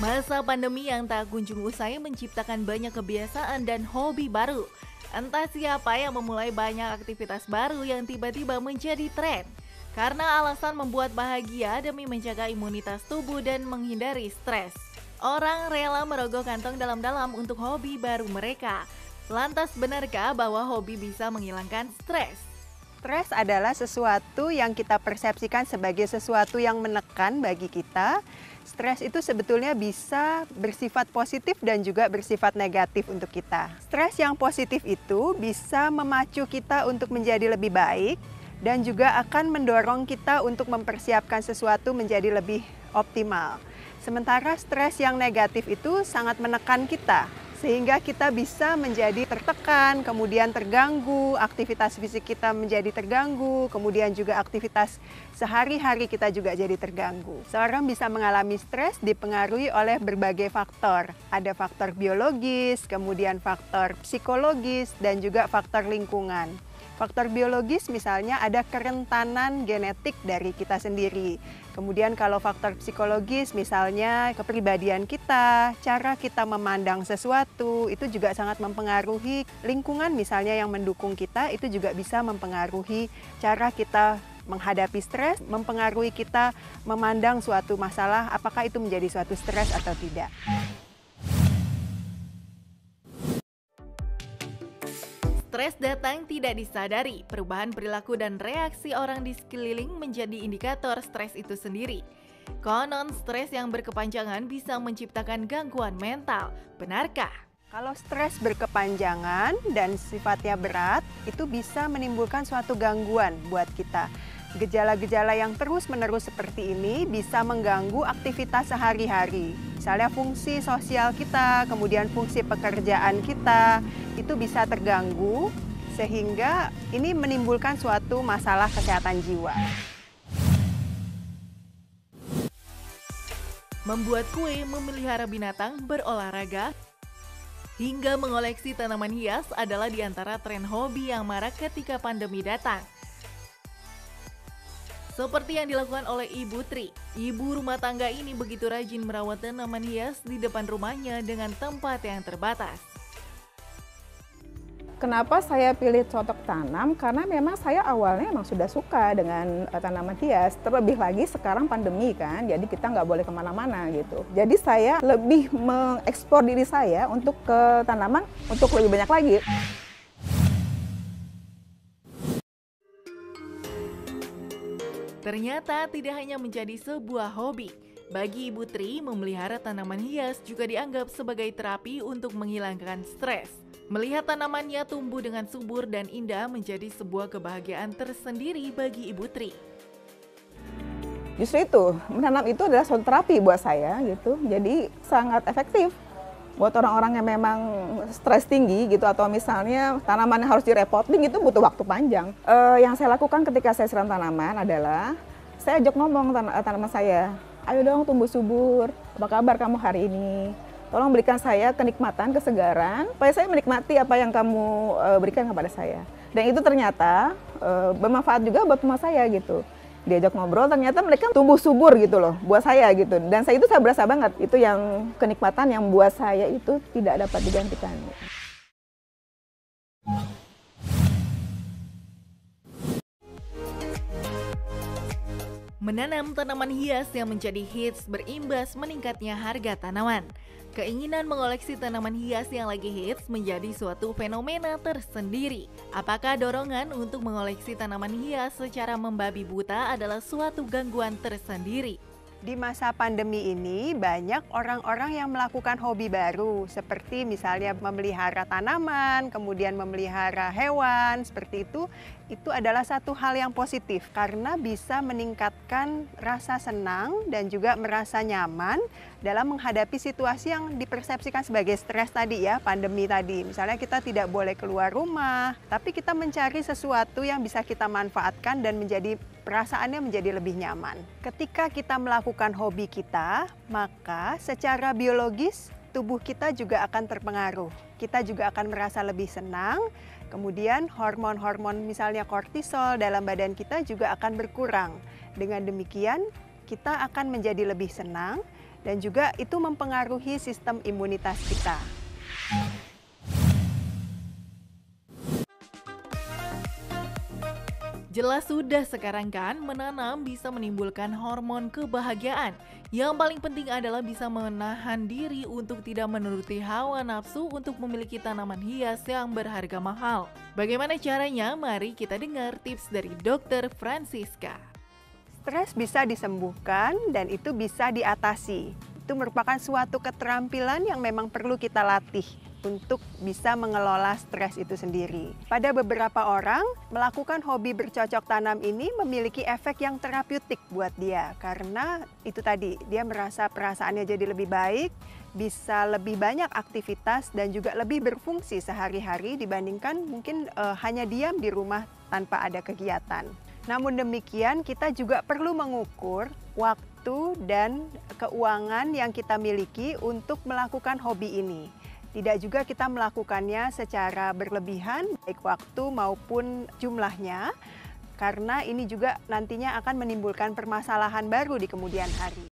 Masa pandemi yang tak kunjung usai menciptakan banyak kebiasaan dan hobi baru. Entah siapa yang memulai banyak aktivitas baru yang tiba-tiba menjadi tren. Karena alasan membuat bahagia demi menjaga imunitas tubuh dan menghindari stres. Orang rela merogoh kantong dalam-dalam untuk hobi baru mereka. Lantas benarkah bahwa hobi bisa menghilangkan stres? Stres adalah sesuatu yang kita persepsikan sebagai sesuatu yang menekan bagi kita. Stres itu sebetulnya bisa bersifat positif dan juga bersifat negatif untuk kita. Stres yang positif itu bisa memacu kita untuk menjadi lebih baik dan juga akan mendorong kita untuk mempersiapkan sesuatu menjadi lebih optimal. Sementara stres yang negatif itu sangat menekan kita, sehingga kita bisa menjadi tertekan, kemudian terganggu, aktivitas fisik kita menjadi terganggu, kemudian juga aktivitas sehari-hari kita juga jadi terganggu. Seorang bisa mengalami stres dipengaruhi oleh berbagai faktor. Ada faktor biologis, kemudian faktor psikologis, dan juga faktor lingkungan. Faktor biologis misalnya ada kerentanan genetik dari kita sendiri. Kemudian kalau faktor psikologis misalnya kepribadian kita, cara kita memandang sesuatu, itu juga sangat mempengaruhi lingkungan misalnya yang mendukung kita, itu juga bisa mempengaruhi cara kita menghadapi stres, mempengaruhi kita memandang suatu masalah, apakah itu menjadi suatu stres atau tidak. Stres datang tidak disadari, perubahan perilaku dan reaksi orang di sekeliling menjadi indikator stres itu sendiri. Konon stres yang berkepanjangan bisa menciptakan gangguan mental, benarkah? Kalau stres berkepanjangan dan sifatnya berat, itu bisa menimbulkan suatu gangguan buat kita. Gejala-gejala yang terus-menerus seperti ini bisa mengganggu aktivitas sehari-hari. Misalnya fungsi sosial kita, kemudian fungsi pekerjaan kita, itu bisa terganggu sehingga ini menimbulkan suatu masalah kesehatan jiwa. Membuat kue, memelihara binatang, berolahraga, hingga mengoleksi tanaman hias adalah di antara tren hobi yang marak ketika pandemi datang. Seperti yang dilakukan oleh Ibu Tri, ibu rumah tangga ini begitu rajin merawat tanaman hias di depan rumahnya dengan tempat yang terbatas. Kenapa saya pilih cocok tanam? Karena memang saya awalnya memang sudah suka dengan tanaman hias. Terlebih lagi sekarang pandemi kan, jadi kita nggak boleh kemana-mana gitu. Jadi saya lebih mengekspor diri saya untuk ke tanaman untuk lebih banyak lagi. Ternyata tidak hanya menjadi sebuah hobi. Bagi Ibu Tri, memelihara tanaman hias juga dianggap sebagai terapi untuk menghilangkan stres. Melihat tanamannya tumbuh dengan subur dan indah menjadi sebuah kebahagiaan tersendiri bagi Ibu Tri. Justru itu, menanam itu adalah suatu terapi buat saya gitu. Jadi sangat efektif buat orang-orang yang memang stres tinggi gitu, atau misalnya tanaman yang harus direpotting itu butuh waktu panjang. Yang saya lakukan ketika saya siram tanaman adalah saya ajak ngomong tanaman saya, ayo dong tumbuh subur, apa kabar kamu hari ini? Tolong berikan saya kenikmatan, kesegaran, supaya saya menikmati apa yang kamu berikan kepada saya. Dan itu ternyata bermanfaat juga buat rumah saya gitu. Diajak ngobrol, ternyata mereka tumbuh subur gitu loh buat saya gitu. Dan saya berasa banget, itu yang kenikmatan yang buat saya itu tidak dapat digantikan. Menanam tanaman hias yang menjadi hits berimbas meningkatnya harga tanaman. Keinginan mengoleksi tanaman hias yang lagi hits menjadi suatu fenomena tersendiri. Apakah dorongan untuk mengoleksi tanaman hias secara membabi buta adalah suatu gangguan tersendiri? Di masa pandemi ini banyak orang-orang yang melakukan hobi baru seperti misalnya memelihara tanaman, kemudian memelihara hewan, seperti itu adalah satu hal yang positif karena bisa meningkatkan rasa senang dan juga merasa nyaman dalam menghadapi situasi yang dipersepsikan sebagai stres tadi ya, pandemi tadi. Misalnya kita tidak boleh keluar rumah, tapi kita mencari sesuatu yang bisa kita manfaatkan dan perasaannya menjadi lebih nyaman. Ketika kita melakukan hobi kita, maka secara biologis tubuh kita juga akan terpengaruh. Kita juga akan merasa lebih senang Kemudian hormon-hormon misalnya kortisol dalam badan kita juga akan berkurang. Dengan demikian, kita akan menjadi lebih senang dan juga itu mempengaruhi sistem imunitas kita. Jelas sudah sekarang kan, menanam bisa menimbulkan hormon kebahagiaan. Yang paling penting adalah bisa menahan diri untuk tidak menuruti hawa nafsu untuk memiliki tanaman hias yang berharga mahal. Bagaimana caranya? Mari kita dengar tips dari Dr. Francisca. Stres bisa disembuhkan dan itu bisa diatasi. Itu merupakan suatu keterampilan yang memang perlu kita latih untuk bisa mengelola stres itu sendiri. Pada beberapa orang, melakukan hobi bercocok tanam ini memiliki efek yang terapeutik buat dia. Karena itu tadi, dia merasa perasaannya jadi lebih baik, bisa lebih banyak aktivitas dan juga lebih berfungsi sehari-hari dibandingkan mungkin hanya diam di rumah tanpa ada kegiatan. Namun demikian, kita juga perlu mengukur waktu dan keuangan yang kita miliki untuk melakukan hobi ini. Tidak juga kita melakukannya secara berlebihan, baik waktu maupun jumlahnya, karena ini juga nantinya akan menimbulkan permasalahan baru di kemudian hari.